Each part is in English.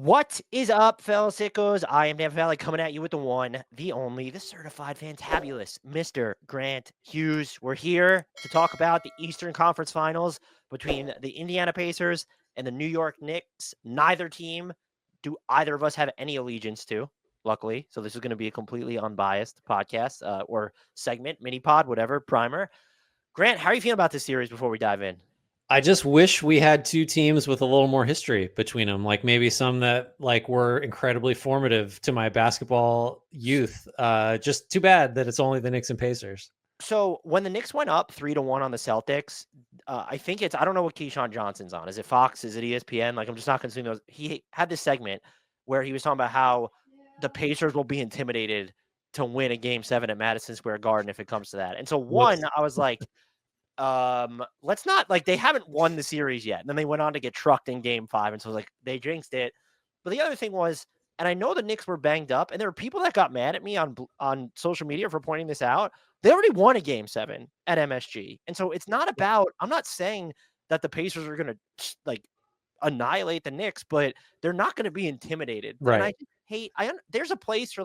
What is up, fellow sickos? I am Dan Valley coming at you with the one, the only, the certified fantabulous Mr. Grant Hughes. We're here to talk about the Eastern Conference Finals between the Indiana Pacers and the New York Knicks. Neither team do either of us have any allegiance to, luckily. So this is going to be a completely unbiased podcast or segment, mini pod, whatever, primer. Grant, how are you feeling about this series before we dive in? I just wish we had two teams with a little more history between them, like maybe some that were incredibly formative to my basketball youth. Just too bad that it's only the Knicks and Pacers. So when the Knicks went up 3-1 on the Celtics, I think I don't know what Keyshawn Johnson's on. Is it Fox? Is it ESPN? I'm just not consuming those. He had this segment where he was talking about how the Pacers will be intimidated to win a game 7 at Madison Square Garden if it comes to that. And so I was like, let's not, they haven't won the series yet. And then they went on to get trucked in game 5. And so they jinxed it. But the other thing was, and I know the Knicks were banged up, and there were people that got mad at me on social media for pointing this out. They already won a game 7 at MSG. And so it's not about, I'm not saying that the Pacers are going to annihilate the Knicks, but they're not going to be intimidated. Right. And there's a place for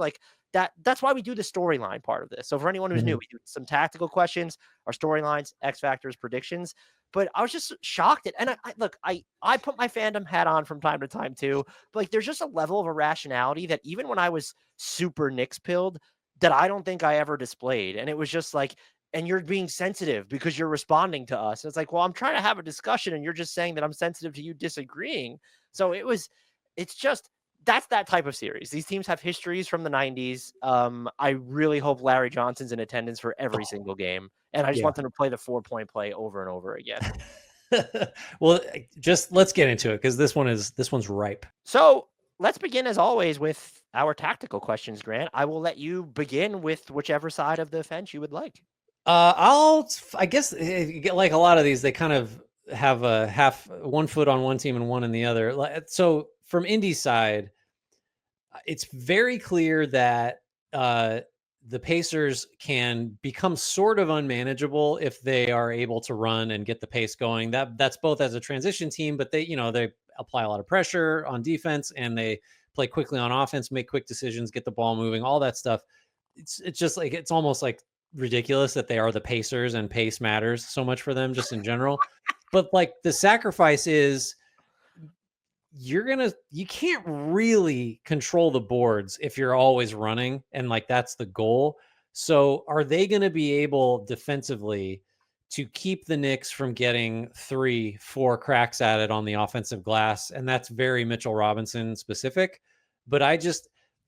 that. That's why we do the storyline part of this. So for anyone who's new, we do some tactical questions, our storylines, X factors, predictions. But I was just shocked and I put my fandom hat on from time to time too. But there's just a level of irrationality that even when I was super Knicks pilled, that I don't think I ever displayed. And it was just and you're being sensitive because you're responding to us. And it's well, I'm trying to have a discussion and you're just saying that I'm sensitive to you disagreeing. So that's that type of series. These teams have histories from the 90s. I really hope Larry Johnson's in attendance for every single game. And I just want them to play the 4-point play over and over again. Well, just let's get into it because this one's ripe. So let's begin as always with our tactical questions, Grant. I will let you begin with whichever side of the fence you would like. I guess like a lot of these, they kind of have one foot on one team and one in the other. So from Indy's side, it's very clear that the Pacers can become sort of unmanageable if they are able to run and get the pace going. That's both as a transition team, but they apply a lot of pressure on defense and they play quickly on offense, make quick decisions, get the ball moving, all that stuff. It's just it's almost ridiculous that they are the Pacers and pace matters so much for them just in general. But the sacrifice is you can't really control the boards if you're always running and that's the goal. So are they going to be able defensively to keep the Knicks from getting 3-4 cracks at it on the offensive glass? And that's very Mitchell Robinson specific, but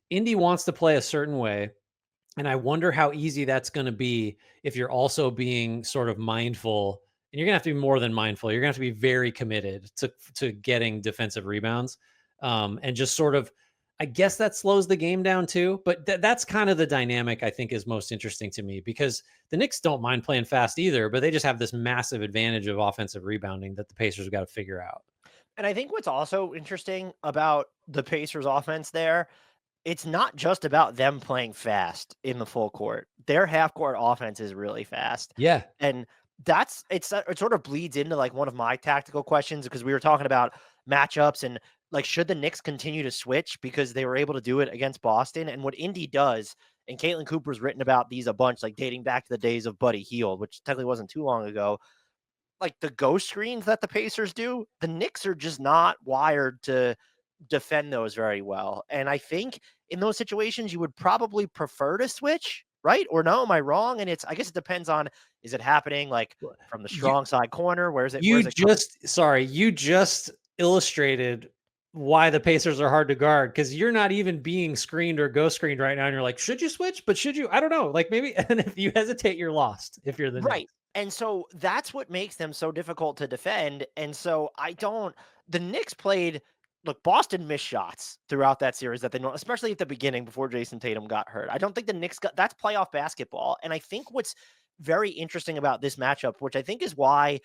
Indy wants to play a certain way. And I wonder how easy that's going to be if you're also being sort of mindful. And you're going to have to be more than mindful. You're going to have to be very committed to getting defensive rebounds. And just sort of, I guess that slows the game down too. But that's kind of the dynamic I think is most interesting to me because the Knicks don't mind playing fast either, but they just have this massive advantage of offensive rebounding that the Pacers have got to figure out. And I think what's also interesting about the Pacers offense there, it's not just about them playing fast in the full court. Their half court offense is really fast. Yeah. And it sort of bleeds into one of my tactical questions because we were talking about matchups and should the Knicks continue to switch because they were able to do it against Boston? And what Indy does, and Caitlin Cooper's written about these a bunch, dating back to the days of Buddy Hield, which technically wasn't too long ago. The ghost screens that the Pacers do, the Knicks are just not wired to defend those very well. And I think in those situations, you would probably prefer to switch, right? Or no, am I wrong? And I guess it depends on, is it happening from the strong side corner? You just illustrated why the Pacers are hard to guard because you're not even being screened or ghost screened right now. And you're should you switch? But should you? I don't know. Maybe, and if you hesitate, you're lost if you're the right. Knicks. And so that's what makes them so difficult to defend. And so the Knicks played, Boston missed shots throughout that series that they know, especially at the beginning before Jason Tatum got hurt. I don't think the Knicks that's playoff basketball. And I think what's very interesting about this matchup, which I think is why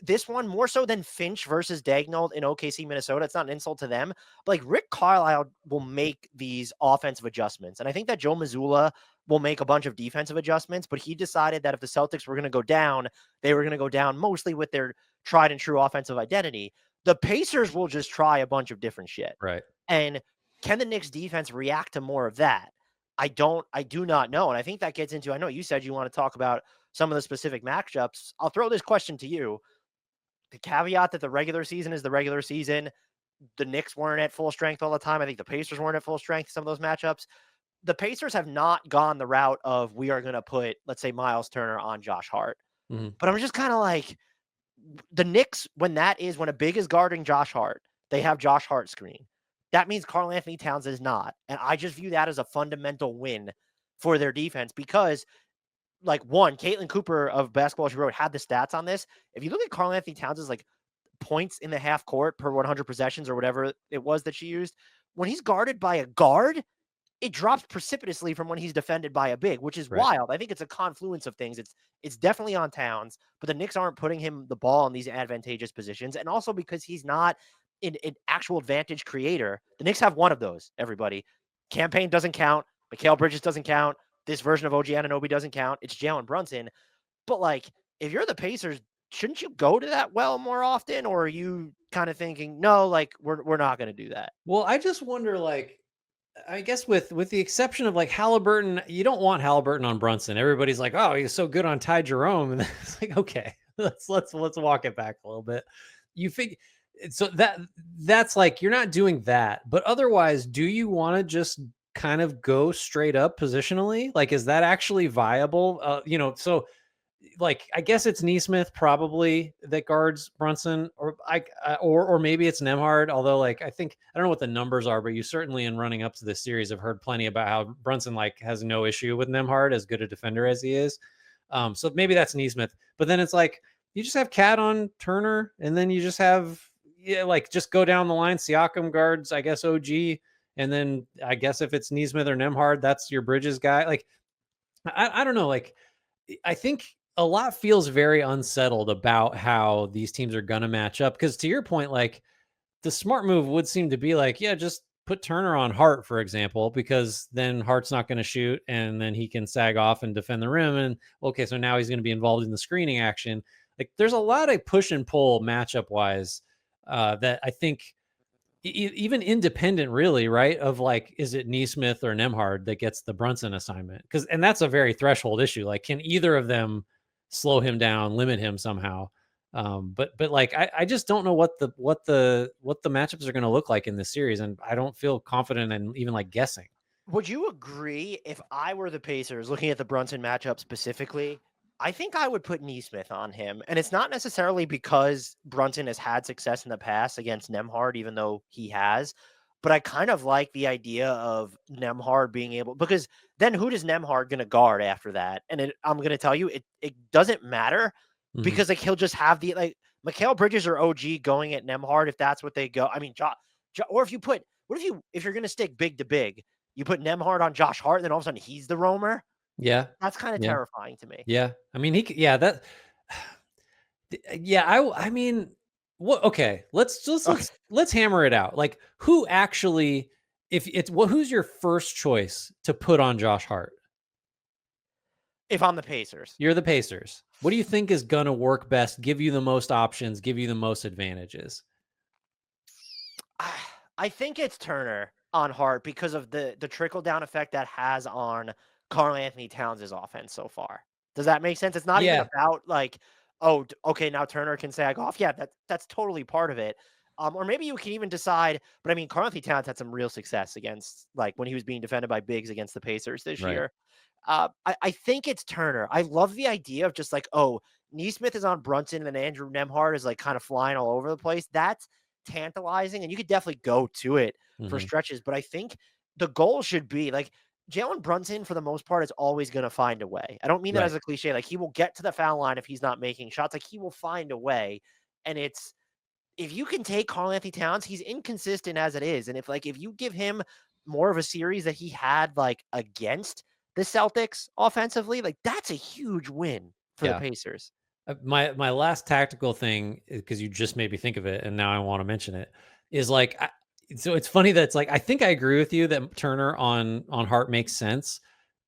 this one more so than Finch versus Daigneault in OKC, Minnesota, it's not an insult to them, but Rick Carlisle will make these offensive adjustments. And I think that Joe Mazzulla will make a bunch of defensive adjustments, but he decided that if the Celtics were going to go down, they were going to go down mostly with their tried and true offensive identity. The Pacers will just try a bunch of different shit. Right. And can the Knicks defense react to more of that? I do not know. And I think that gets into, I know you said you want to talk about some of the specific matchups. I'll throw this question to you. The caveat that the regular season is the regular season. The Knicks weren't at full strength all the time. I think the Pacers weren't at full strength, some of those matchups. The Pacers have not gone the route of we are going to put, let's say, Miles Turner on Josh Hart. Mhm. But I'm just kind of like, the Knicks, when a big is guarding Josh Hart, they have Josh Hart screen. That means Karl Anthony Towns is not. And I just view that as a fundamental win for their defense because, like, one, Caitlin Cooper of Basketball She Wrote had the stats on this. If you look at Karl Anthony Towns' like points in the half court per 100 possessions or whatever it was that she used, when he's guarded by a guard, it drops precipitously from when he's defended by a big, which is Right. wild. I think it's a confluence of things. It's definitely on Towns, but the Knicks aren't putting him the ball in these advantageous positions, and also because he's not an actual advantage creator. The Knicks have one of those. Everybody, Campaign doesn't count. Mikal Bridges doesn't count. This version of OG Anunoby doesn't count. It's Jalen Brunson. But like, if you're the Pacers, shouldn't you go to that well more often, or are you kind of thinking, no, like we're not going to do that? Well, I just wonder, like, I guess with the exception of like Halliburton, you don't want Halliburton on Brunson. Everybody's like, "Oh, he's so good on Ty Jerome," and it's like, okay, let's walk it back a little bit. You think so that's like you're not doing that, but otherwise, do you want to just kind of go straight up positionally? Like, is that actually viable? So like I guess it's Neesmith probably that guards Brunson, or maybe it's Nemhard. Although like I don't know what the numbers are, but you certainly in running up to this series have heard plenty about how Brunson like has no issue with Nemhard, as good a defender as he is. So maybe that's Neesmith, but then it's like you just have Cat on Turner, and then you just have like just go down the line. Siakam guards, I guess OG, and then I guess if it's Neesmith or Nemhard, that's your Bridges guy. Like I don't know, like I think a lot feels very unsettled about how these teams are going to match up. Because to your point, like the smart move would seem to be like, yeah, just put Turner on Hart, for example, because then Hart's not going to shoot and then he can sag off and defend the rim. And okay, so now he's going to be involved in the screening action. Like there's a lot of push and pull matchup wise that I think even independent really, right? Of like, is it Neesmith or Nemhard that gets the Brunson assignment? And that's a very threshold issue. Like, can either of them slow him down, limit him somehow? But like, I just don't know what the matchups are going to look like in this series, and I don't feel confident in even like guessing. Would you agree if I were the Pacers looking at the Brunson matchup specifically? I think I would put Neesmith on him. And it's not necessarily because Brunson has had success in the past against Nemhard, even though he has. But I kind of like the idea of Nemhard being able, because then who does Nemhard going to guard after that? And I'm going to tell you, it doesn't matter Mhm. because like he'll just have the like Mikal Bridges or OG going at Nemhard if that's what they go. I mean, or if you put, if you're going to stick big to big, you put Nemhard on Josh Hart, and then all of a sudden he's the roamer. Yeah, That's kind of yeah, terrifying to me. yeah. I mean, yeah, that yeah, I mean, what okay, Okay. let's hammer it out. Like who actually if it's who's your first choice to put on Josh Hart? If I'm the Pacers, You're the Pacers. What do you think is going to work best, give you the most options, give you the most advantages? I think it's Turner on Hart because of the trickle down effect that has on Karl Anthony Towns' offense so far. Does that make sense? It's not even Yeah, about like, oh, okay, now Turner can sag off. Yeah, that's totally part of it. Or maybe you can even decide. But I mean, Karl Anthony Towns had some real success against, like, when he was being defended by bigs against the Pacers this right. year. I think it's Turner. I love the idea of just like, oh, Neesmith is on Brunson and Andrew Nemhard is like kind of flying all over the place. That's tantalizing, and you could definitely go to it for Mhm. stretches. But I think the goal should be like Jalen Brunson, for the most part, is always going to find a way. I don't mean that Right. as a cliche. Like he will get to the foul line if he's not making shots. Like he will find a way. And it's if you can take Karl Anthony Towns, he's inconsistent as it is. And if you give him more of a series that he had like against the Celtics offensively, like that's a huge win for the Yeah. Pacers. My last tactical thing, because you just made me think of it, and now I want to mention it, is like, so it's funny that it's like I think I agree with you that Turner on Hart makes sense,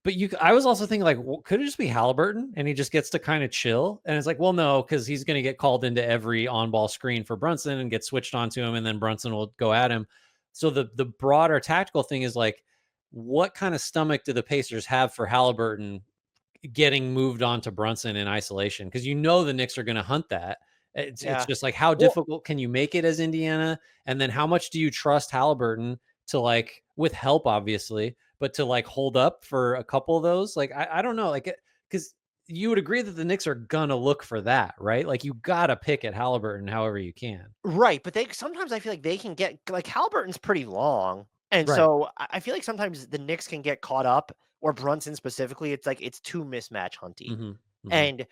But I was also thinking like, well, could it just be Halliburton and he just gets to kind of chill? And it's like, well, no, because he's going to get called into every on-ball screen for Brunson and get switched onto him, and then Brunson will go at him. So the broader tactical thing is like, what kind of stomach do the Pacers have for Halliburton getting moved on to Brunson in isolation? Because the Knicks are going to hunt that. It's Yeah. just like, how Well, difficult can you make it as Indiana? And then how much do you trust Halliburton to, like, with help, obviously, but to like hold up for a couple of those? Like, I don't know, like, because you would agree that the Knicks are gonna look for that, right? Like, you gotta pick at Halliburton however you can. right, but they sometimes I feel like they can get like Halliburton's pretty long, and Right. so I feel like sometimes the Knicks can get caught up, or Brunson specifically. It's like it's too mismatch hunty, Hmm. Hmm. and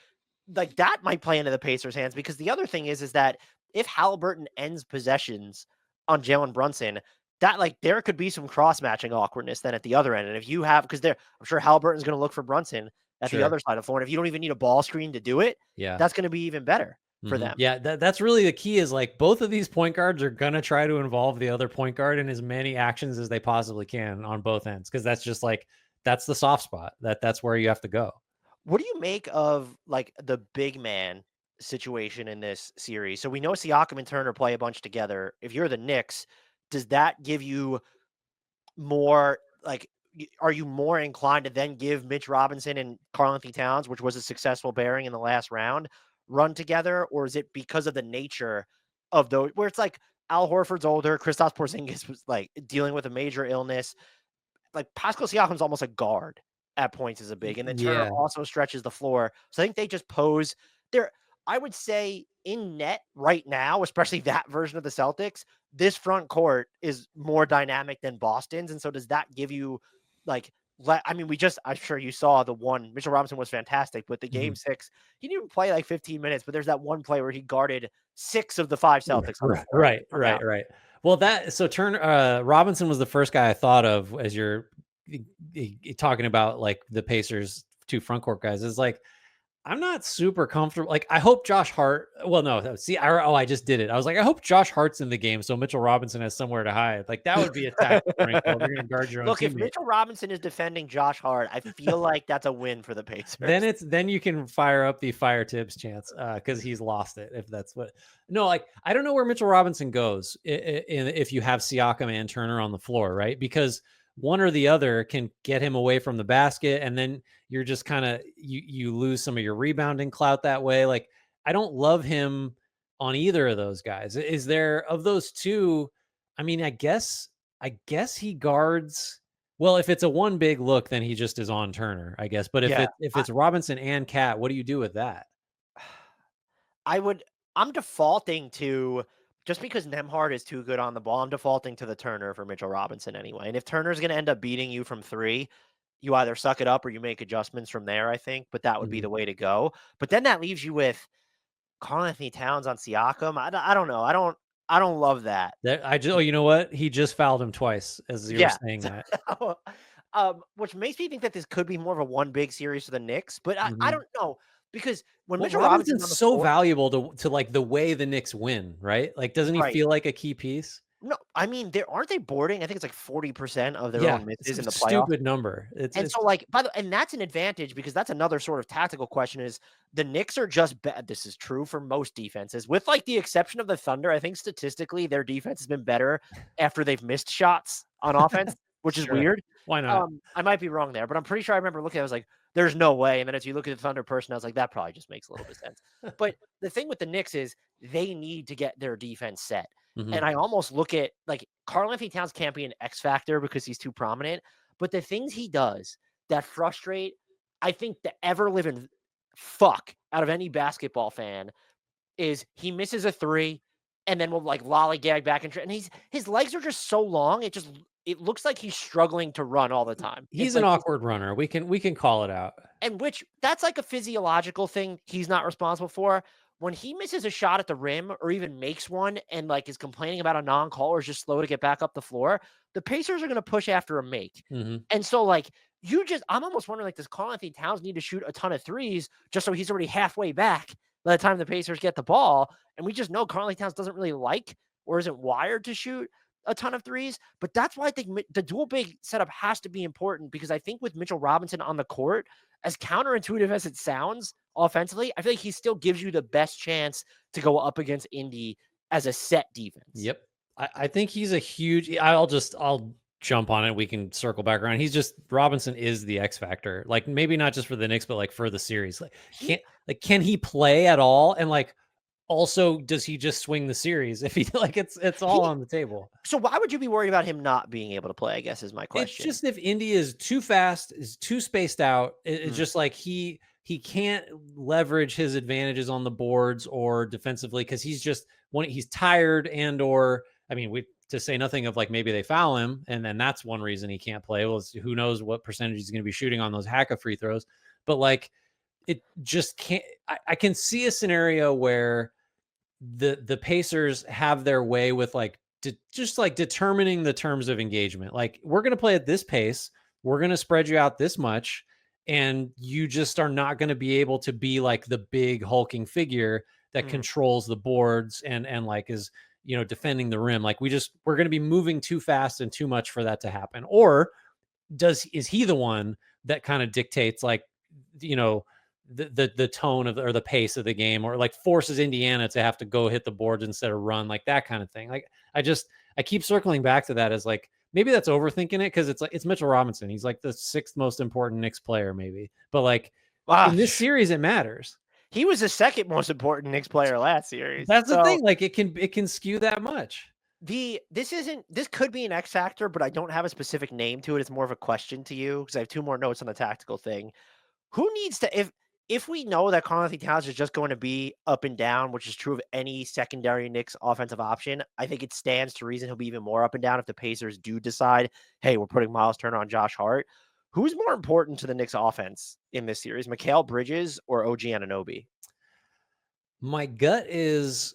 like that might play into the Pacers' hands because the other thing is that if Halliburton ends possessions on Jalen Brunson, that like there could be some cross matching awkwardness then at the other end. And if you have because there, I'm sure Halliburton's going to look for Brunson at the Sure. other side of the floor. And if you don't even need a ball screen to do it, Yeah. that's going to be even better for them. Yeah, that's really the key, is like both of these point guards are gonna try to involve the other point guard in as many actions as they possibly can on both ends, because that's just like, that's the soft spot. That's where you have to go. What do you make of like the big man situation in this series? So we know Siakam and Turner play a bunch together. If you're the Knicks, does that give you more like are you more inclined to then give Mitch Robinson and Karl Anthony Towns, which was a successful pairing in the last round, run together, or is it because of the nature of those where it's like Al Horford's older, Kristaps Porzingis was like dealing with a major illness, like Pascal Siakam's almost a guard at points as a big, and then Turner Yeah. also stretches the floor. So I think they just pose there. I would say in net right now, especially that version of the Celtics, this front court is more dynamic than Boston's. And so does that give you like I mean, I'm sure you saw the one Mitchell Robinson was fantastic, but the game Mhm. six, he didn't even play like 15 minutes, but there's that one play where he guarded 6 of the 5 Celtics on the Right, floor. right, right, right. Well, Turner Robinson was the first guy I thought of as you're talking about like the Pacers two front court guys. Is like, I'm not super comfortable. Like, I hope Josh Hart. Well, no, see, I just did it. I was like, I hope Josh Hart's in the game so Mitchell Robinson has somewhere to hide. Like, that would be a tactical wrinkle if you're going to guard your own Look, if teammate. Mitchell Robinson is defending Josh Hart, I feel like that's a win for the Pacers. Then you can fire up the fire Tibbs chance, because he's lost it. If that's what. No, like, I don't know where Mitchell Robinson goes if you have Siakam and Turner on the floor, right? Because one or the other can get him away from the basket, and then you're just kind of you lose some of your rebounding clout that way. Like, I don't love him on either of those guys. Is there, of those two? I mean, I guess he guards. Well, if it's a one big look, then he just is on Turner, I guess. But if Yeah, it's Robinson and Cat, what do you do with that? I would I'm defaulting to just because Nemhard is too good on the ball, I'm defaulting to the Turner for Mitchell Robinson anyway. And if Turner's going to end up beating you from 3, you either suck it up or you make adjustments from there, I think, but that would be Mhm. the way to go. But then that leaves you with Karl Anthony Towns on Siakam. I don't know. I don't love that. Oh, you know what? He just fouled him twice as you were Yeah. saying that. Which makes me think that this could be more of a one big series for the Knicks, but I Mhm. don't know because when Well, Mitchell Robinson's Robinson's on the so floor, valuable to like the way the Knicks win, right? Like, doesn't he right? feel like a key piece? No, I mean, they aren't they boarding? I think it's like 40% of their Yeah, own it's misses a in the playoffs. stupid number. And It's so, like, and that's an advantage because that's another sort of tactical question is the Knicks are just bad. This is true for most defenses, with like the exception of the Thunder. I think statistically their defense has been better after they've missed shots on offense, which is sure. weird. Why not? I might be wrong there, but I'm pretty sure I remember looking at it, I was like, there's no way. And then as you look at the Thunder person, I was like, that probably just makes a little bit of sense. But the thing with the Knicks is they need to get their defense set. And Mhm. I almost look at like Karl Anthony Towns can't be an X factor because he's too prominent, but the things he does that frustrate, I think, the ever living fuck out of any basketball fan is he misses a 3 and then will like lollygag back and his legs are just so long. It looks like he's struggling to run all the time. It's He's an like awkward runner. We can call it out. and which that's like a physiological thing he's not responsible for. When he misses a shot at the rim or even makes one and like is complaining about a non-call or is just slow to get back up the floor, the Pacers are going to push after a make. Mhm. And so like I'm almost wondering like does Karl Anthony Towns need to shoot a ton of threes just so he's already halfway back by the time the Pacers get the ball? And we just know Karl Anthony Towns doesn't really like or isn't wired to shoot. a ton of threes, but that's why I think the dual big setup has to be important because I think with Mitchell Robinson on the court, as counterintuitive as it sounds offensively, I feel like he still gives you the best chance to go up against Indy as a set defense. Yep. I think he's a huge I'll jump on it. We can circle back around. He's just Robinson is the X factor. Like maybe not just for the Knicks, but like for the series. He Can he play at all? And like also does he just swing the series if he like it's all he on the table. so why would you be worried about him not being able to play, I guess is my It's question. just if Indy is too fast, is too spaced out, it's Mm, just like he can't leverage his advantages on the boards or defensively because he's just when he's tired and or I mean we to say nothing of like maybe they foul him and then that's one reason he can't play. Well, who knows what percentage he's going to be shooting on those Hacka free throws, but like it just can't. I can see a scenario where the Pacers have their way with like just like determining the terms of engagement. Like we're going to play at this pace, we're going to spread you out this much, and you just are not going to be able to be like the big hulking figure that mm. controls the boards and like is defending the rim. Like we're going to be moving too fast and too much for that to happen. Or is he the one that kind of dictates like you know the tone of or the pace of the game or like forces Indiana to have to go hit the boards instead of run like that kind of thing. Like I keep circling back to that as like maybe that's overthinking it because it's like it's Mitchell Robinson. He's like the sixth most important Knicks player maybe. But like Ah, in this series it matters. he was the second most important Knicks player last series. That's the So thing. Like it can skew that much. this could be an X factor, but I don't have a specific name to it. It's more of a question to you because I have two more notes on the tactical thing. Who needs to if we know that Karl-Anthony Towns is just going to be up and down, which is true of any secondary Knicks offensive option, I think it stands to reason he'll be even more up and down if the Pacers do decide, hey, we're putting Miles Turner on Josh Hart. Who's more important to the Knicks offense in this series, Mikal Bridges or OG Anunoby? My gut is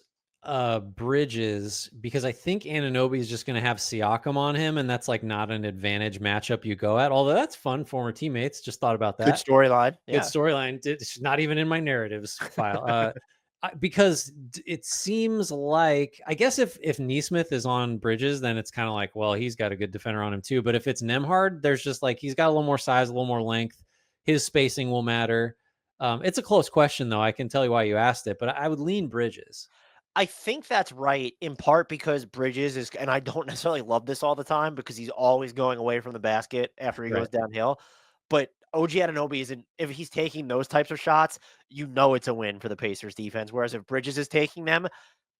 Bridges because I think Anunoby is just going to have Siakam on him, and that's like not an advantage matchup you go at. Although that's fun, former teammates. Just thought about Good that. storyline. Good Yeah. storyline. It's not even in my narratives file. Because it seems like I guess if Neesmith is on Bridges, then it's kind of like well he's got a good defender on him too. But if it's Nemhard, there's just like he's got a little more size, a little more length. His spacing will matter. It's a close question though. I can tell you why you asked it, but I would lean Bridges. I think that's right, in part because Bridges is, and I don't necessarily love this all the time because he's always going away from the basket after he Right. goes downhill. But OG Anunoby isn't, if he's taking those types of shots, it's a win for the Pacers defense. Whereas if Bridges is taking them,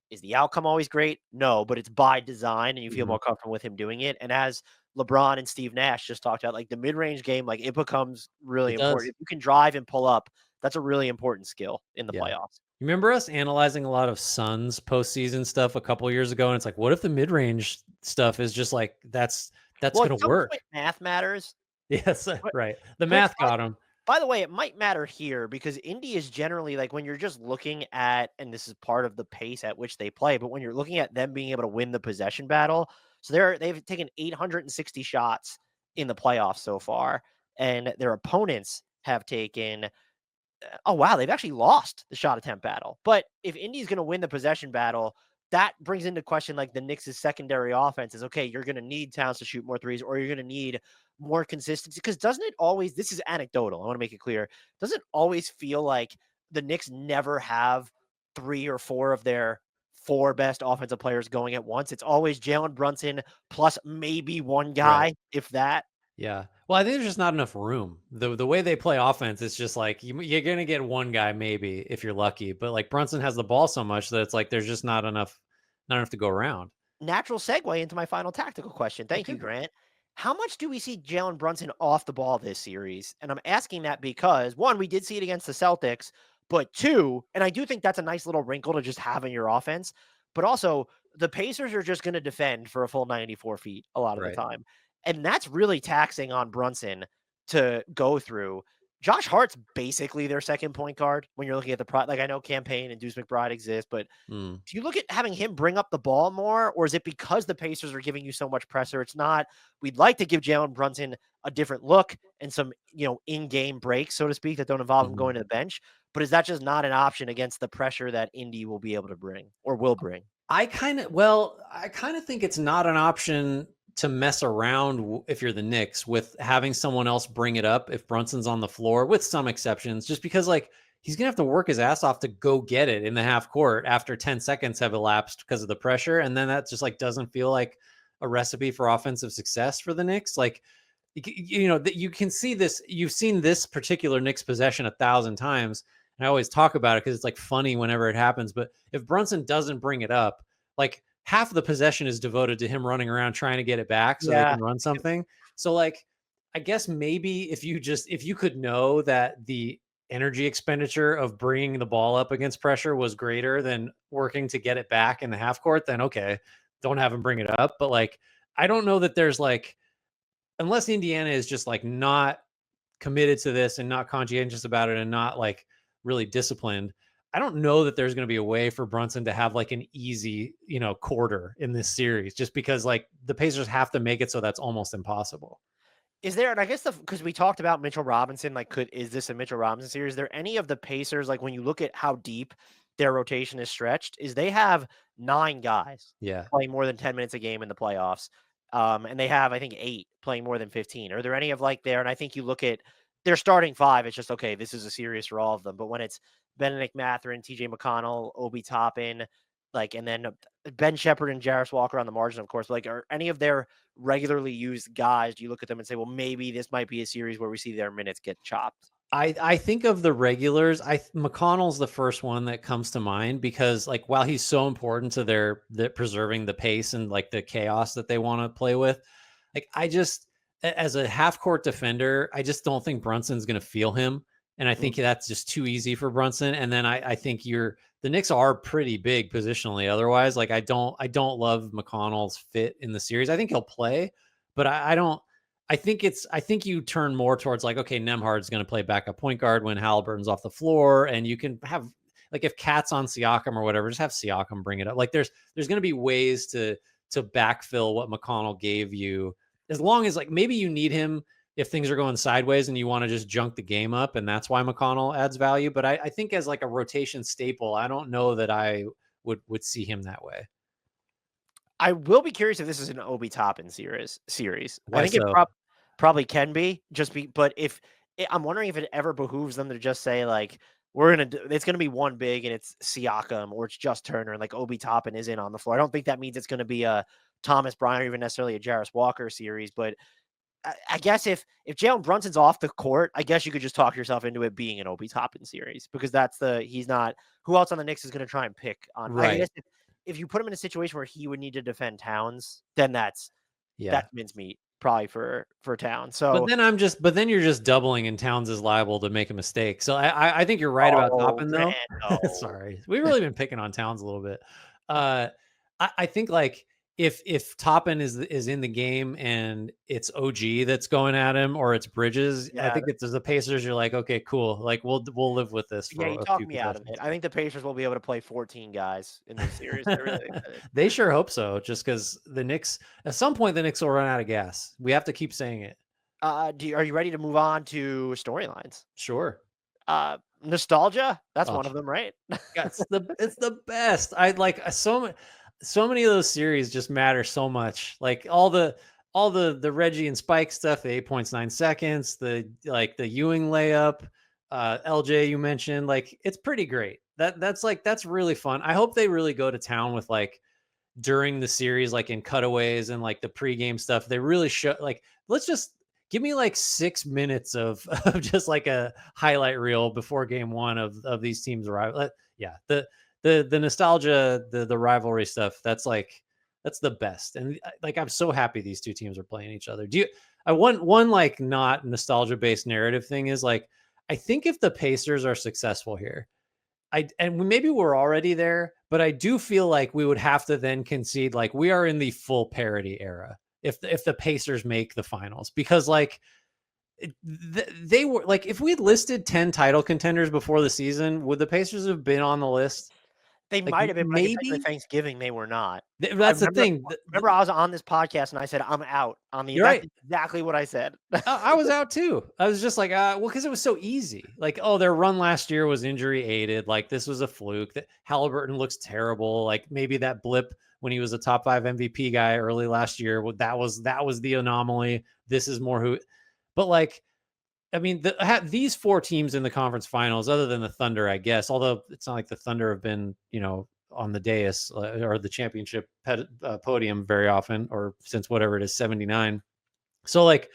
is the outcome always great? No, but it's by design and you feel Mhm. more comfortable with him doing it. And as LeBron and Steve Nash just talked about, like the mid range game, like it becomes really It important. does. If you can drive and pull up, that's a really important skill in the Yeah. playoffs. You remember us analyzing a lot of Suns postseason stuff a couple years ago, and it's like, what if the mid range stuff is just like that's Well, at gonna some work? point, math matters. Yes, But right. The But math got him. by the way, it might matter here because Indy is generally like when you're just looking at, and this is part of the pace at which they play, but when you're looking at them being able to win the possession battle, so they've taken 860 shots in the playoffs so far, and their opponents have taken oh wow, they've actually lost the shot attempt battle. But if Indy's going to win the possession battle, that brings into question like the Knicks' secondary offense is okay, you're going to need Towns to shoot more threes, or you're going to need more consistency. Because doesn't it always, this is anecdotal, I want to make it clear, doesn't always feel like the Knicks never have three or four of their four best offensive players going at once? It's always Jalen Brunson plus maybe one Right. guy, if that. Yeah. Well, I think there's just not enough room. The way they play offense, it's just like you're gonna get one guy maybe if you're lucky. But like Brunson has the ball so much that it's like there's just not enough to go around. Natural segue into my final tactical question. Thank you, Okay. Grant. How much do we see Jalen Brunson off the ball this series? And I'm asking that because one, we did see it against the Celtics, but two, and I do think that's a nice little wrinkle to just have in your offense, but also the Pacers are just going to defend for a full 94 feet a lot of the Right. time. And that's really taxing on Brunson to go through. Josh Hart's basically their second point guard when you're looking at like I know Campaign and Deuce McBride exist, but Mm. do you look at having him bring up the ball more, or is it because the Pacers are giving you so much pressure? It's not. We'd like to give Jalen Brunson a different look and some, in-game breaks, so to speak, that don't involve him Mhm. going to the bench. But is that just not an option against the pressure that Indy will be able to bring or will bring? I kind of think it's not an option to mess around if you're the Knicks with having someone else bring it up if Brunson's on the floor, with some exceptions, just because like he's gonna have to work his ass off to go get it in the half court after 10 seconds have elapsed because of the pressure, and then that just like doesn't feel like a recipe for offensive success for the Knicks. Like that you can see this. You've seen this particular Knicks possession 1,000 times. And I always talk about it because it's like funny whenever it happens. But if Brunson doesn't bring it up, like half of the possession is devoted to him running around trying to get it back so they Yeah. can run something. So like, I guess maybe if you could know that the energy expenditure of bringing the ball up against pressure was greater than working to get it back in the half court, then okay, don't have him bring it up. But like, I don't know that there's like, unless Indiana is just like not committed to this and not conscientious about it and not like really disciplined, I don't know that there's going to be a way for Brunson to have like an easy, quarter in this series, just because like the Pacers have to make it so that's almost impossible. Is there, and I guess because we talked about Mitchell Robinson, like, is this a Mitchell Robinson series? Is there any of the Pacers, like, when you look at how deep their rotation is stretched, is they have 9 guys Yeah. playing more than 10 minutes a game in the playoffs. And they have, I think, 8 playing more than 15. Are there any of like there? And I think you look at their starting 5, it's just, okay, this is a series for all of them. But when it's Benedict Mathurin, TJ McConnell, Obi Toppin, like, and then Ben Shepherd and Jarris Walker on the margin, of course, like, are any of their regularly used guys, do you look at them and say, well, maybe this might be a series where we see their minutes get chopped? I think of the regulars. McConnell's the first one that comes to mind because like while he's so important to their preserving the pace and like the chaos that they want to play with, like as a half court defender, I just don't think Brunson's going to feel him, and I think that's just too easy for Brunson. And then I think the Knicks are pretty big positionally. Otherwise, like I don't love McConnell's fit in the series. I think he'll play, but I don't. I think you turn more towards like, okay, Nemhard's going to play backup point guard when Halliburton's off the floor, and you can have like if Cat's on Siakam or whatever, just have Siakam bring it up. Like there's going to be ways to backfill what McConnell gave you, as long as like maybe you need him if things are going sideways and you want to just junk the game up, and that's why McConnell adds value. But I think as like a rotation staple, I don't know that I would see him that way. I will be curious if this is an Obi Toppin series. I Why think it so? probably can be, but if I'm wondering if it ever behooves them to just say like, it's gonna be one big and it's Siakam or it's just Turner and like Obi Toppin is in on the floor. I don't think that means it's gonna be a Thomas Bryant or even necessarily a Jarris Walker series, but I guess if Jalen Brunson's off the court, I guess you could just talk yourself into it being an Obi Toppin series because he's not. Who else on the Knicks is going to try and pick on? I Right. guess if you put him in a situation where he would need to defend Towns, then that's Yeah. mincemeat probably for Towns. But So then you're just doubling, and Towns is liable to make a mistake. So I think you're right about oh, Toppin though. Randall. Sorry, we've really been picking on Towns a little bit. Uh, I think like if Toppin is in the game and it's OG that's going at him or it's Bridges, I Yeah, think it's the Pacers. You're like, okay, cool. Like we'll live with this yeah, for you a talked few me out of possessions. it. I think the Pacers will be able to play 14 guys in this series. They're really excited. They sure hope so. Just because the Knicks, at some point, the Knicks will run out of gas. We have to keep saying it. Are you ready to move on to storylines? Sure. Nostalgia, that's Oh, one of them, right? yeah, it's the best. I like so many of those series just matter so much. Like all the Reggie and Spike stuff, the 8.9 seconds, the Ewing layup, LJ you mentioned, like it's pretty great. That's really fun. I hope they really go to town with like during the series, like in cutaways and like the pregame stuff. They really show like let's just give me like 6 minutes of just like a highlight reel before game one of these teams arrive. Yeah, the nostalgia, the rivalry stuff. That's the best. And like I'm so happy these two teams are playing each other. I want one like not nostalgia based narrative thing is like I think if the Pacers are successful here, maybe we're already there, but I do feel like we would have to then concede like we are in the full parity era if the Pacers make the finals, because like they were like if we'd listed 10 title contenders before the season, would the Pacers have been on the list? They Like might have been, but I can tell you with maybe Thanksgiving, they were not. I that's the thing. remember I was on this podcast and I said, "I'm out on the" You're that's right. exactly what I said. I was out too. I was just like, well, because it was so easy. Like, oh, their run last year was injury aided. Like, this was a fluke. That Halliburton looks terrible. Like, maybe that blip when he was a top 5 MVP guy early last year. That was the anomaly. This is more who. But like, I mean, these 4 teams in the conference finals, other than the Thunder, I guess. Although it's not like the Thunder have been, on the dais or the championship podium very often, or since whatever it is, 79. So like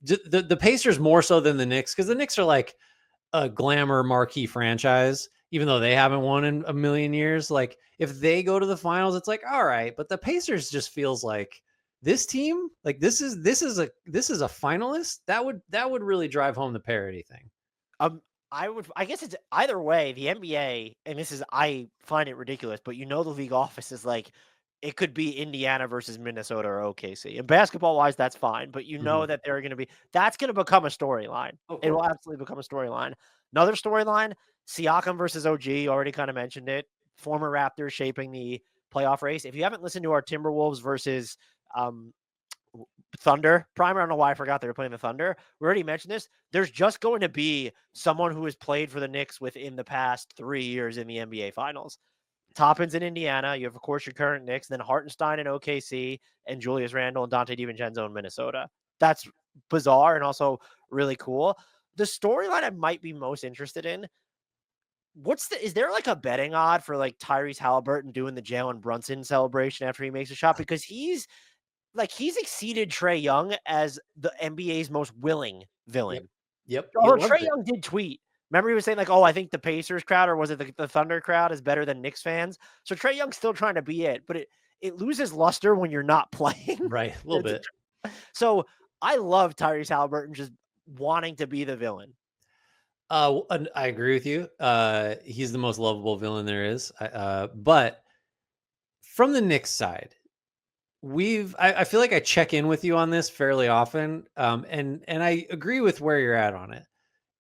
the Pacers more so than the Knicks, because the Knicks are like a glamour marquee franchise, even though they haven't won in a million years. Like if they go to the finals, it's like all right, but the Pacers just feels like this team, like this is a finalist. That would really drive home the parity thing. Um, I guess it's either way, the NBA, and this is I find it ridiculous, but the league office is like, it could be Indiana versus Minnesota or OKC. And basketball-wise, that's fine, but Mhm. that that's gonna become a storyline. Of It will course. absolutely become a storyline. Another storyline, Siakam versus OG, already kind of mentioned it. Former Raptors shaping the playoff race. If you haven't listened to our Timberwolves versus um Thunder primer. I don't know why I forgot they were playing the Thunder. We already mentioned this. There's just going to be someone who has played for the Knicks within the past 3 years in the NBA Finals. Toppin's in Indiana. You have, of course, your current Knicks, then Hartenstein in OKC, and Julius Randle and Dante DiVincenzo in Minnesota. That's bizarre and also really cool. The storyline I might be most interested in. Is there like a betting odd for like Tyrese Halliburton doing the Jalen Brunson celebration after he makes a shot? Because he's exceeded Trae Young as the NBA's most willing Yep. villain. Yep. He Although loves Trae it. Young did tweet. Remember he was saying like, "Oh, I think the Pacers crowd or was it the Thunder crowd is better than Knicks fans." So Trae Young's still trying to be it, but it loses luster when you're not playing. Right. A little It's bit. so I love Tyrese Halliburton just wanting to be the villain. And I agree with you. He's the most lovable villain there is. But from the Knicks side, I feel like I check in with you on this fairly often. And I agree with where you're at on it.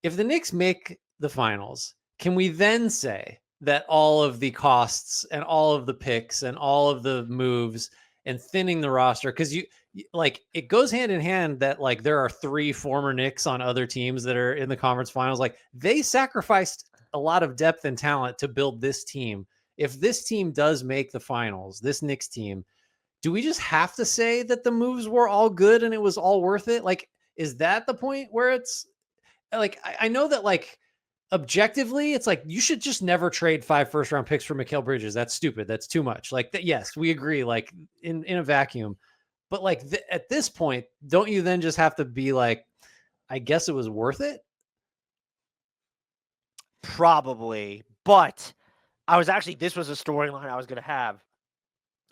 If the Knicks make the finals, can we then say that all of the costs and all of the picks and all of the moves and thinning the roster, because like it goes hand in hand that like there are 3 former Knicks on other teams that are in the conference finals. Like they sacrificed a lot of depth and talent to build this team. If this team does make the finals, this Knicks team, do we just have to say that the moves were all good and it was all worth it? Like, is that the point where it's like I know that like objectively, it's like you should just never trade 5 first-round picks for Mikal Bridges. That's stupid. That's too much. Like that, yes, we agree. Like in a vacuum, but like at this point, don't you then just have to be like, I guess it was worth it? Probably, but this was a storyline I was going to have.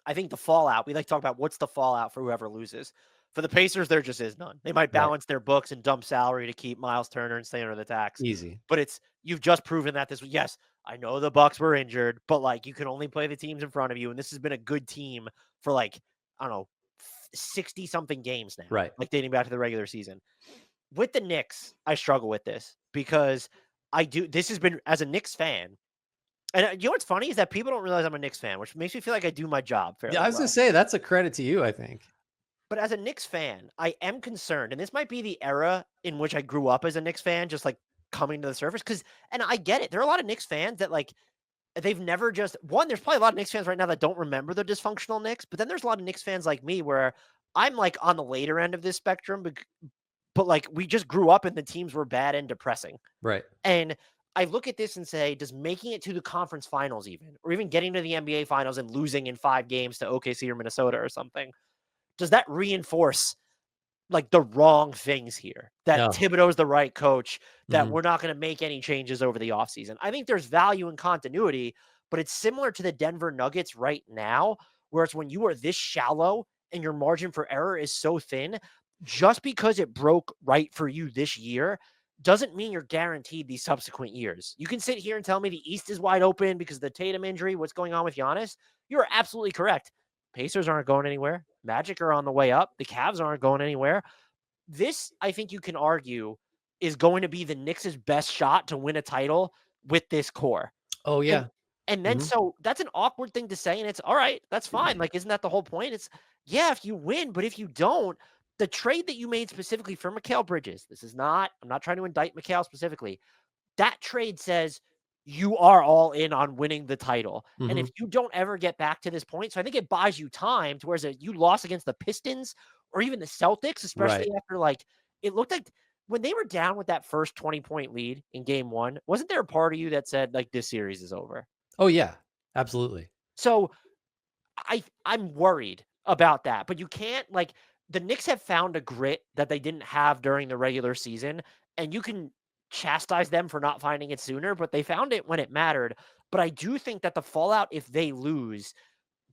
I think the fallout, we like to talk about what's the fallout for whoever loses. For the Pacers, there just is none. They might Right. balance their books and dump salary to keep Miles Turner and stay under the tax. Easy. But you've just proven that yes, I know the Bucks were injured, but like you can only play the teams in front of you. And this has been a good team for like, I don't know, 60 something games now, Right. like dating back to the regular season. With the Knicks, I struggle with this because this has been, as a Knicks fan, and you know what's funny is that people don't realize I'm a Knicks fan, which makes me feel like I do my job Yeah, fairly I was gonna well. say that's a credit to you, I think. But as a Knicks fan, I am concerned, and this might be the era in which I grew up as a Knicks fan, just like coming to the surface. And I get it. There are a lot of Knicks fans that like they've never just there's probably a lot of Knicks fans right now that don't remember the dysfunctional Knicks, but then there's a lot of Knicks fans like me where I'm like on the later end of this spectrum, but like we just grew up and the teams were bad and depressing. Right. And I look at this and say, does making it to the conference finals or even getting to the NBA finals and losing in 5 games to OKC or Minnesota or something, does that reinforce like the wrong things here? That No. Thibodeau's the right coach, that Mhm. we're not going to make any changes over the offseason. I think there's value in continuity, but it's similar to the Denver Nuggets right now, where it's when you are this shallow and your margin for error is so thin, just because it broke right for you this year doesn't mean you're guaranteed these subsequent years. You can sit here and tell me the East is wide open because of the Tatum injury, what's going on with Giannis. You're absolutely correct. Pacers aren't going anywhere. Magic are on the way up. The Cavs aren't going anywhere. This, I think you can argue, is going to be the Knicks' best shot to win a title with this core. Oh And yeah. And then Mhm. so that's an awkward thing to say, and it's all right, that's fine. Like, isn't that the whole point? It's yeah, if you win, but if you don't, the trade that you made specifically for Mikal Bridges, this is not, I'm not trying to indict Mikal specifically. That trade says you are all in on winning the title. And if Mhm. you don't ever get back to this point, so I think it buys you time to whereas you lost against the Pistons or even the Celtics, especially Right. after like it looked like when they were down with that first 20-point lead in game one, wasn't there a part of you that said like this series is over? Oh, yeah. Absolutely. So I'm worried about that, but you can't like the Knicks have found a grit that they didn't have during the regular season, and you can chastise them for not finding it sooner, but they found it when it mattered. But I do think that the fallout if they lose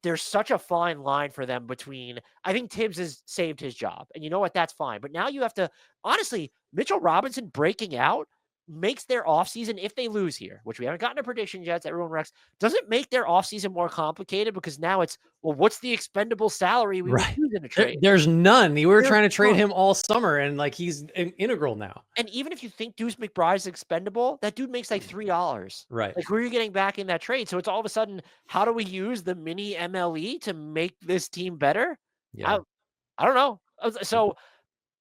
there's such a fine line for them between I think Tibbs has saved his job. And you know what? That's fine. But now you have to honestly, Mitchell Robinson breaking out makes their offseason, if they lose here, which we haven't gotten a prediction yet, everyone wrecks, doesn't make their offseason more complicated because now it's, well, what's the expendable salary we would Right. use in a trade? There's none. We were There's trying to trade none. him all summer, and, like, he's integral now. And even if you think Deuce McBride's expendable, that dude makes like $3. Right. Like, who are you getting back in that trade? So it's all of a sudden, how do we use the mini MLE to make this team better? Yeah. I, I don't know. So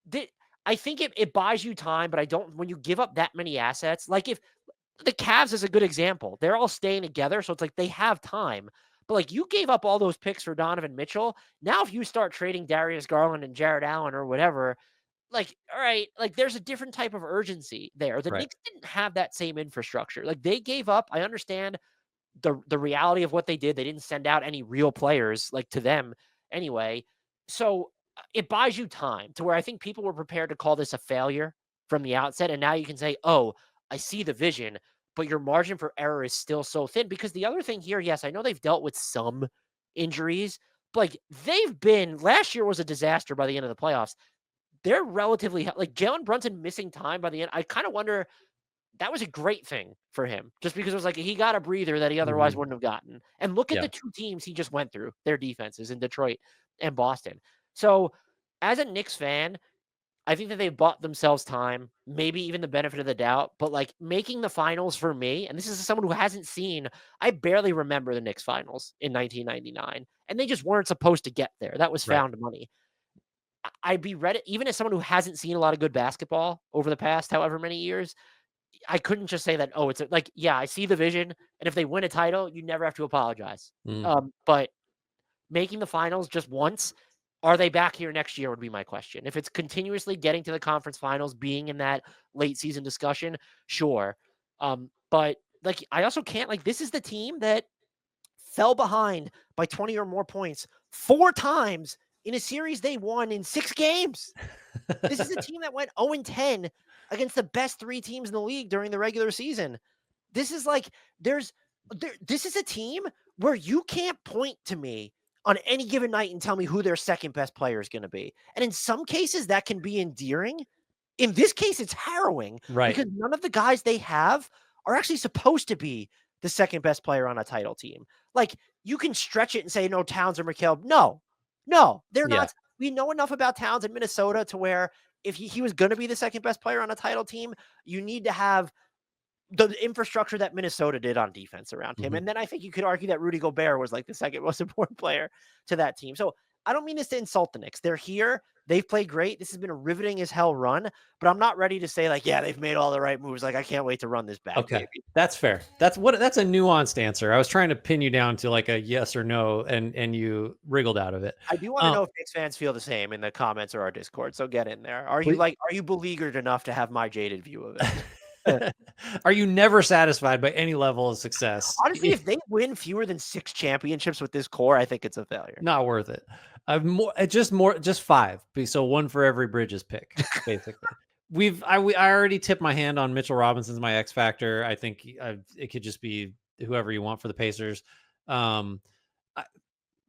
the I think it buys you time, but I don't when you give up that many assets, like if the Cavs is a good example. They're all staying together, so it's like they have time. But like you gave up all those picks for Donovan Mitchell. Now if you start trading Darius Garland and Jared Allen or whatever, like all right, like there's a different type of urgency there. The Right. Knicks didn't have that same infrastructure. Like they gave up. I understand the reality of what they did. They didn't send out any real players like to them anyway. So it buys you time to where I think people were prepared to call this a failure from the outset. And now you can say, oh, I see the vision, but your margin for error is still so thin. Because the other thing here, yes, I know they've dealt with some injuries, but like they've been last year was a disaster by the end of the playoffs. They're relatively like Jalen Brunson missing time by the end. I kind of wonder that was a great thing for him just because it was like he got a breather that he otherwise Mhm. wouldn't have gotten. And look at Yeah. the two teams he just went through, their defenses in Detroit and Boston. So, as a Knicks fan, I think that they've bought themselves time, maybe even the benefit of the doubt, but like making the finals for me, and this is someone who hasn't seen, I barely remember the Knicks finals in 1999, and they just weren't supposed to get there. That was Right. found money. I'd be ready, even as someone who hasn't seen a lot of good basketball over the past however many years, I couldn't just say that, "Oh, it's a," like, yeah, I see the vision, and if they win a title, you never have to apologize. Mhm. But making the finals just once, are they back here next year would be my question. If it's continuously getting to the conference finals, being in that late season discussion, sure. But like, I also can't like this is the team that fell behind by 20 or more points 4 times in a series they won in 6 games. This is a team that went 0-10 against the best 3 teams in the league during the regular season. This is like this is a team where you can't point to me on any given night and tell me who their second best player is going to be. And in some cases that can be endearing. In this case it's harrowing Right. because none of the guys they have are actually supposed to be the second best player on a title team. Like you can stretch it and say no Towns or McHale. No. No, they're Yeah. not. We know enough about Towns in Minnesota to where if he was going to be the second best player on a title team, you need to have the infrastructure that Minnesota did on defense around him. Mhm. And then I think you could argue that Rudy Gobert was like the second most important player to that team. So I don't mean this to insult the Knicks. They're here. They've played great. This has been a riveting as hell run, but I'm not ready to say like, yeah, they've made all the right moves. Like I can't wait to run this back, Okay. baby. That's fair. That's a nuanced answer. I was trying to pin you down to, like, a yes or no, and you wriggled out of it. I do want to Um, know if Knicks fans feel the same in the comments or our Discord. So get in there. ple Are you beleaguered enough to have my jaded view of it? Are you never satisfied by any level of success? Honestly, if they win fewer than 6 championships with this core, I think it's a failure. Not worth it. Just 5. So 1 for every Bridges pick, basically. I already tipped my hand on Mitchell Robinson's my X factor. I think it could just be whoever you want for the Pacers. Um, I,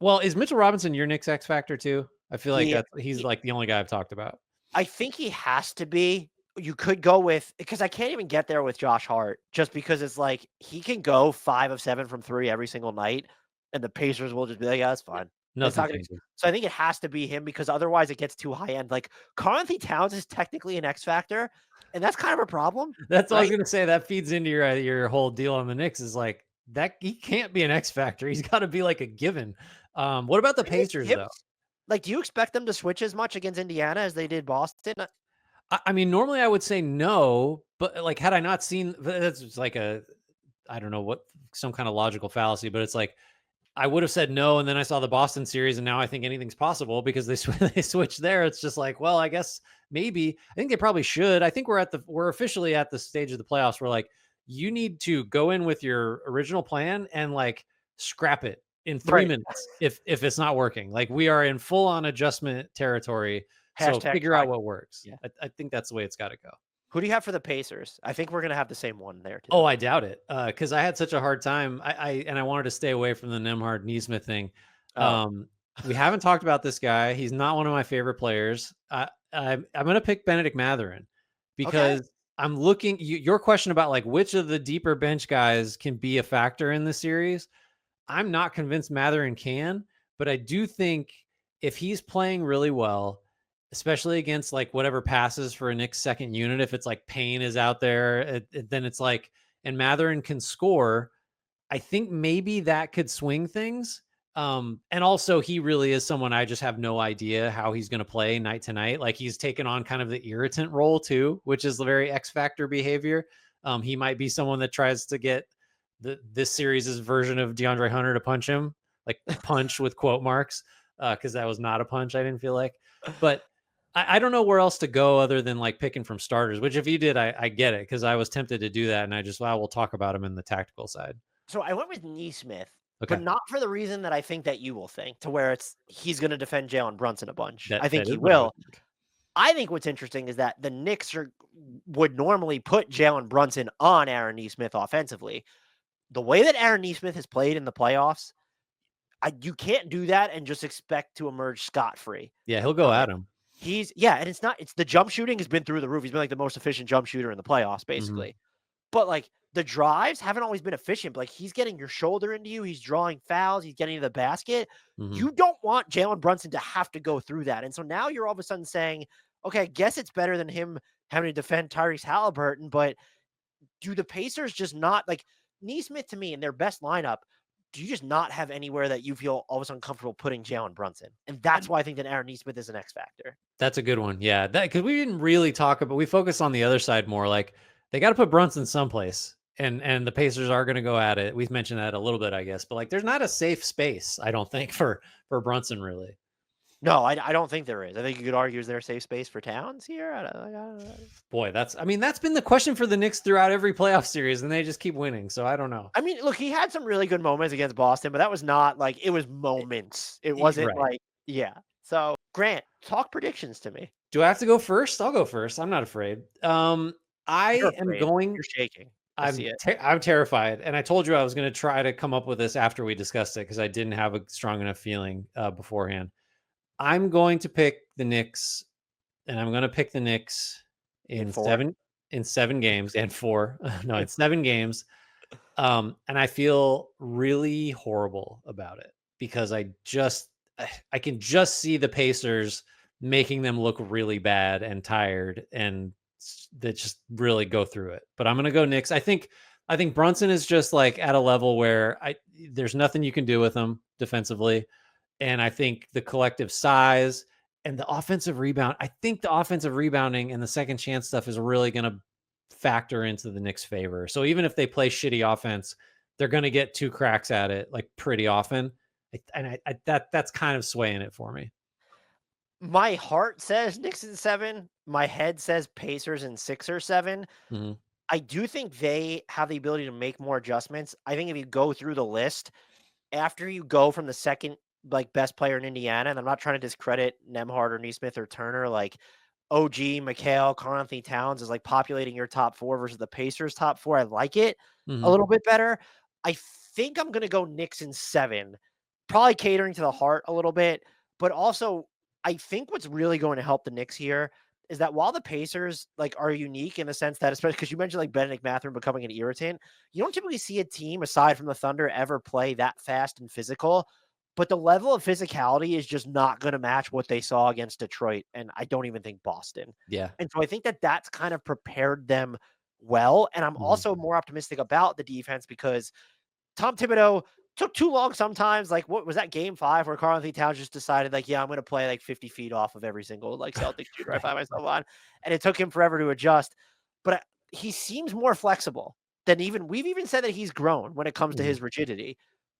well, is Mitchell Robinson your Knicks X factor too? I feel like He he's he like the only guy I've talked about. I think he has to be. You could go with because I can't even get there with Josh Hart just because it's like he can go 5 of 7 from 3 every single night, and the Pacers will just be like, "Yeah, that's fine." It's Nothing not gonna changes. so I think it has to be him because otherwise it gets too high end. Like, Karl-Anthony Towns is technically an X factor, and that's kind of a problem, That's all I was right? gonna say. That feeds into your whole deal on the Knicks is like That he can't be an X factor. He's got to be like a given. What about the Pacers though? Like, do you expect them to switch as much against Indiana as they did Boston? I mean, normally I would say no, but like, had I not seen that's just like a, I don't know what, some kind of logical fallacy, but it's like I would have said no, and then I saw the Boston series, and now I think anything's possible because they they switched there. It's just like, well, I guess maybe. I think they probably should. I think we're officially at the stage of the playoffs where like you need to go in with your original plan and like scrap it in three Right. minutes if it's not working. Like we are in full on adjustment territory. So Hashtag figure try. out what works. Yeah. I think that's the way it's got to go. Who do you have for the Pacers? I think we're gonna have the same one there Oh, too. I doubt it. Because I had such a hard time. I wanted to stay away from the Nemhard Neesmith thing. Oh, We haven't talked about this guy. He's not one of my favorite players. I'm going to pick Benedict Mathurin okay. because I'm looking. Your question about like which of the deeper bench guys can be a factor in the series. I'm not convinced Mathurin can, but I do think if he's playing really well, especially against like whatever passes for a Knicks second unit, if it's like Payne is out there, then it's like, and Mathurin can score. I think maybe that could swing things. And also he really is someone I just have no idea how he's going to play night to night. Like he's taken on kind of the irritant role too, which is the very X factor behavior. He might be someone that tries to get this series' version of DeAndre Hunter to punch him, like punch with quote marks, because that was not a punch. I didn't feel like, but I don't know where else to go other than like picking from starters. Which if you did, I get it because I was tempted to do that, and I just we'll talk about him in the tactical side. So I went with Neesmith, but Okay, not for the reason that I think that you will think, to where it's he's gonna defend Jalen Brunson a bunch. I think that he is what I would will. think. I think what's interesting is that the Knicks would normally put Jalen Brunson on Aaron Neesmith offensively. The way that Aaron Neesmith has played in the playoffs, you can't do that and just expect to emerge scot-free. Yeah, he'll go at him. And it's the jump shooting has been through the roof. He's been like the most efficient jump shooter in the playoffs, Mhm, basically. But like the drives haven't always been efficient. But like he's getting your shoulder into you, he's drawing fouls, he's getting to the basket. mhm. You don't want Jalen Brunson to have to go through that. And so now you're all of a sudden saying, okay, I guess it's better than him having to defend Tyrese Halliburton. But do the Pacers just not like Neesmith to me in their best lineup? Do you just not have anywhere that you feel all of a sudden comfortable putting Jalen Brunson? And that's why I think that Aaron Neesmith is an X factor. That's a good one. Yeah, that because we didn't really talk about. We focused on the other side more. Like they got to put Brunson someplace, and the Pacers are going to go at it. We've mentioned that a little bit, I guess, but like there's not a safe space. I don't think for Brunson really. No, I don't think there is. I think you could argue is there a safe space for Towns here? I don't know. Boy, that's been the question for the Knicks throughout every playoff series, and they just keep winning. So I don't know. I mean, look, he had some really good moments against Boston, but that was not like it was moments. It wasn't Right. like, yeah. So, Grant, talk predictions to me. Do I have to go first? I'll go first. I'm not afraid. You're I am afraid. going. You're shaking. I see it. I'm terrified, and I told you I was going to try to come up with this after we discussed it because I didn't have a strong enough feeling beforehand. I'm going to pick the Knicks, and I'm going to pick the Knicks In in four. seven games and four. No, in 7 games. And I feel really horrible about it because I can just see the Pacers making them look really bad and tired and that just really go through it. But I'm gonna go Knicks. I think Brunson is just like at a level where there's nothing you can do with him defensively. And I think the collective size and the offensive rebound, I think the offensive rebounding and the second chance stuff is really gonna factor into the Knicks' favor. So even if they play shitty offense, they're going to get two cracks at it like pretty often. That's kind of swaying it for me. My heart says Knicks in 7. My head says Pacers in 6 or 7. Mhm, I do think they have the ability to make more adjustments. I think if you go through the list, after you go from the second like best player in Indiana, and I'm not trying to discredit Nemhard or Neesmith or Turner, like OG, McHale, Karl Anthony Towns is like populating your top 4 versus the Pacers top 4. I like it a mhm. little bit better. I think I'm gonna go Knicks in 7, probably catering to the heart a little bit, but also I think what's really going to help the Knicks here is that while the Pacers like are unique in the sense that, especially because you mentioned like Benedict Mathurin becoming an irritant, you don't typically see a team aside from the Thunder ever play that fast and physical. But the level of physicality is just not going to match what they saw against Detroit, and I don't even think Boston. Yeah. And so I think that that's kind of prepared them well. And I'm Mhm, also more optimistic about the defense because Tom Thibodeau took too long sometimes. Like, what was that game 5 where Karl Anthony Towns just decided, like, yeah, I'm going to play like 50 feet off of every single like Celtics shooter I Right. find myself on. And it took him forever to adjust. But he seems more flexible than we've even said that he's grown when it comes to Mhm. his rigidity.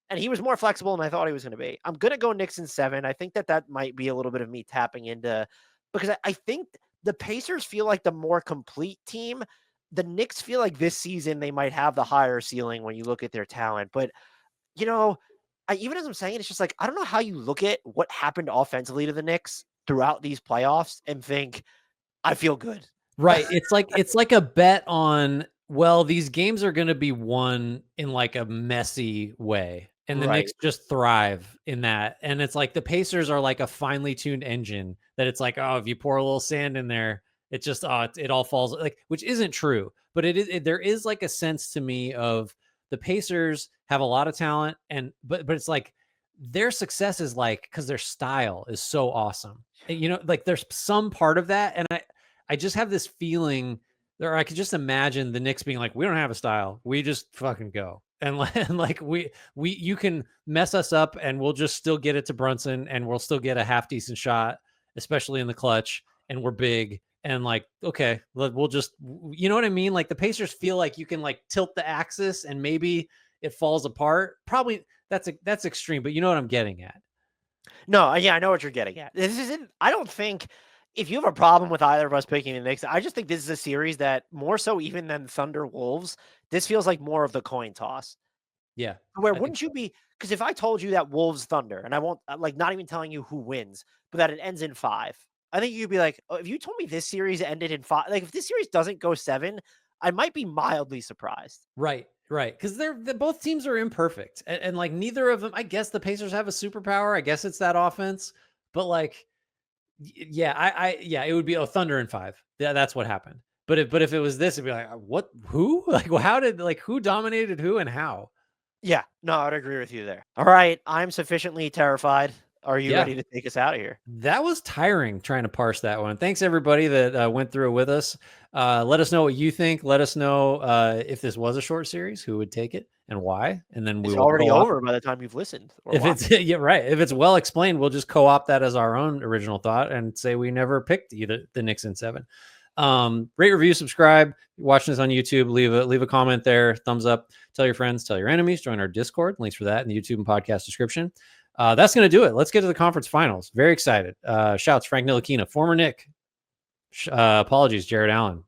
And he was more flexible than I thought he was going to be. I'm going to go Knicks in 7. I think that might be a little bit of me tapping into, because I think the Pacers feel like the more complete team. The Knicks feel like this season they might have the higher ceiling when you look at their talent. But, you know, even as I'm saying, it's just like, I don't know how you look at what happened offensively to the Knicks throughout these playoffs and think, I feel good. Right. It's like a bet on, well, these games are going to be won in like a messy way. And the Right. Knicks just thrive in that. And it's like the Pacers are like a finely tuned engine that it's like, oh, if you pour a little sand in there, it just, it all falls like, which isn't true. But there is like a sense to me of the Pacers have a lot of talent. But it's like their success is like, because their style is so awesome. And, like there's some part of that. And I just have this feeling, or I could just imagine the Knicks being like, we don't have a style. We just fucking go. And like you can mess us up and we'll just still get it to Brunson and we'll still get a half decent shot, especially in the clutch. And we're big. And like, okay, we'll just, you know what I mean? Like the Pacers feel like you can like tilt the axis and maybe it falls apart. Probably that's extreme, but you know what I'm getting at. No, yeah, I know what you're getting at. This isn't, I don't think, if you have a problem with either of us picking the Knicks, I just think this is a series that more so even than Thunder Wolves, this feels like more of the coin toss. Yeah, Where I think wouldn't you so. be? Because if I told you that Wolves Thunder, and I won't like not even telling you who wins, but that it ends in 5, I think you'd be like, oh, if you told me this series ended in 5, like if this series doesn't go 7, I might be mildly surprised. Right, right. Because both teams are imperfect, and like neither of them. I guess the Pacers have a superpower. I guess it's that offense, but like, yeah, yeah, it would be Thunder in 5. Yeah, that's what happened. But if it was this, it'd be like, what? Who? Like, well, how did like who dominated who and how? Yeah, no, I'd agree with you there. All right, I'm sufficiently terrified. Are you Yeah, ready to take us out of here? that was tiring trying to parse that one. Thanks everybody that went through it with us. Let us know what you think. Let us know if this was a short series, who would take it and why, and then we It's will already co-op. over by the time you've listened or If it's watched. yeah, right. If it's well explained, we'll just co-opt that as our own original thought and say we never picked either the Knicks in 7. Rate, review, subscribe. You're watching this on YouTube, leave a comment there, thumbs up, tell your friends, tell your enemies, join our Discord. Links for that in the YouTube and podcast description. That's going to do it. Let's get to the conference finals. Very excited. Shouts Frank Ntilikina, former Nick. Apologies, Jared Allen.